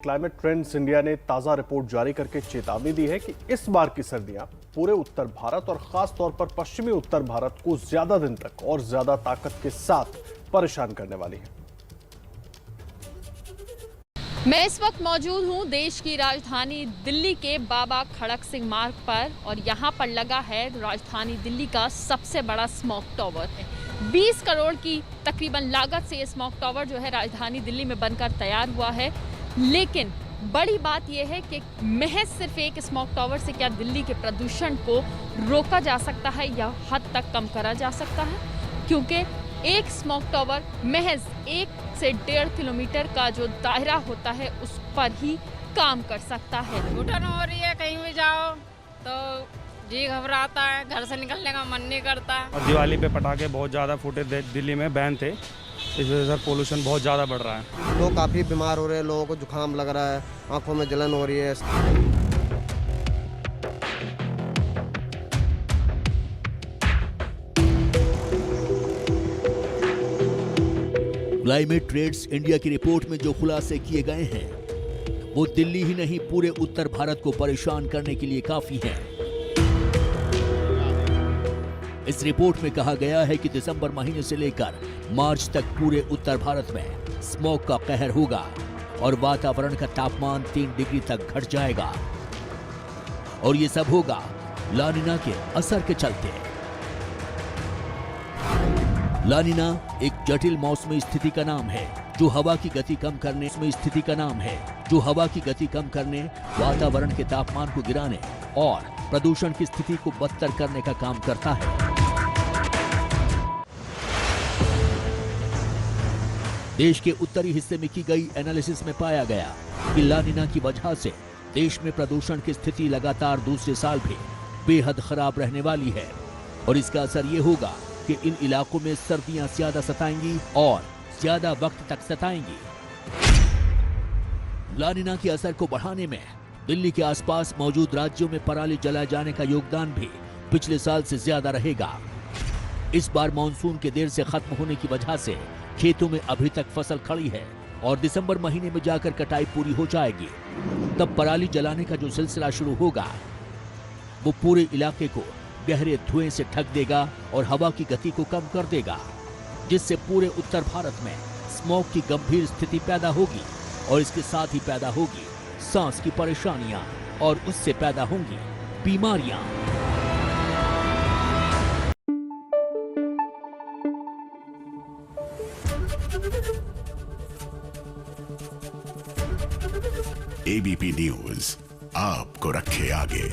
Climate trends India ने ताजा report जारी करके चेतावनी दी है कि इस बार की सर्दियां पूरे उत्तर भारत और खास तौर पर पश्चिमी उत्तर भारत को ज्यादा दिन तक और ज्यादा ताकत के साथ परेशान करने वाली है। मैं इस वक्त मौजूद हूं देश की राजधानी दिल्ली के बाबा खड़क सिंह मार्ग पर और यहां पर लगा है राजधानी दिल्ली का सबसे बड़ा स्मॉग टावर है। 20 करोड़ की तकरीबन लागत से ये स्मॉग टावर जो है राजधानी दिल्ली में बनकर तैयार हुआ है। लेकिन बड़ी बात यह है कि महज सिर्फ एक स्मॉग टावर से क्या दिल्ली के प्रदूषण को रोका जा सकता है या हद तक कम करा जा सकता है, क्योंकि एक स्मॉग टावर महज 1 से 1.5 किलोमीटर का जो दायरा होता है उस पर ही काम कर सकता है। घुटन हो रही है, कहीं भी जाओ तो जी घबराता है, घर से निकलने का मन नहीं करता। और दिवाली पे पटाखे बहुत ज़्यादा फूटे दिल्ली में बैन थे, इस वजह से पोल्यूशन बहुत ज़्यादा बढ़ रहा है। लोग काफ़ी बीमार हो रहे हैं, लोगों को जुकाम लग रहा है, आंखों में जलन हो रही है। क्लाइमेट ट्रेंड्स इंडिया की रिपोर्ट में जो खुलासे किए गए हैं वो दिल्ली ही नहीं पूरे उत्तर भारत को परेशान करने के लिए काफी है। इस रिपोर्ट में कहा गया है कि दिसंबर महीने से लेकर मार्च तक पूरे उत्तर भारत में स्मॉग का कहर होगा और वातावरण का तापमान 3 डिग्री तक घट जाएगा। और ये सब होगा ला नीना के असर के चलते। ला नीना एक जटिल मौसमी स्थिति का नाम है जो हवा की गति कम करने, वातावरण के तापमान को गिराने और प्रदूषण की स्थिति को बदतर करने का काम करता है। देश के उत्तरी हिस्से में की गई एनालिसिस में पाया गया कि ला नीना की वजह से देश में प्रदूषण की स्थिति लगातार दूसरे साल भी बेहद खराब रहने वाली है और इसका असर ये होगा कि इन इलाकों में सर्दियां ज्यादा सताएंगी और ज्यादा वक्त तक सताएंगी। ला नीना के असर को बढ़ाने में दिल्ली के आसपास मौजूद राज्यों में पराली जलाए जाने का योगदान भी पिछले साल से ज्यादा रहेगा। इस बार मानसून के देर से खत्म होने की वजह से खेतों में अभी तक फसल खड़ी है और दिसंबर महीने में जाकर कटाई पूरी हो जाएगी। तब पराली जलाने का जो सिलसिला शुरू होगा वो पूरे इलाके को गहरे धुएं से ढक देगा और हवा की गति को कम कर देगा, जिससे पूरे उत्तर भारत में स्मॉग की गंभीर स्थिति पैदा होगी और इसके साथ ही पैदा होगी सांस की परेशानियां और उससे पैदा होंगी बीमारियां। एबीपी न्यूज आपको रखे आगे।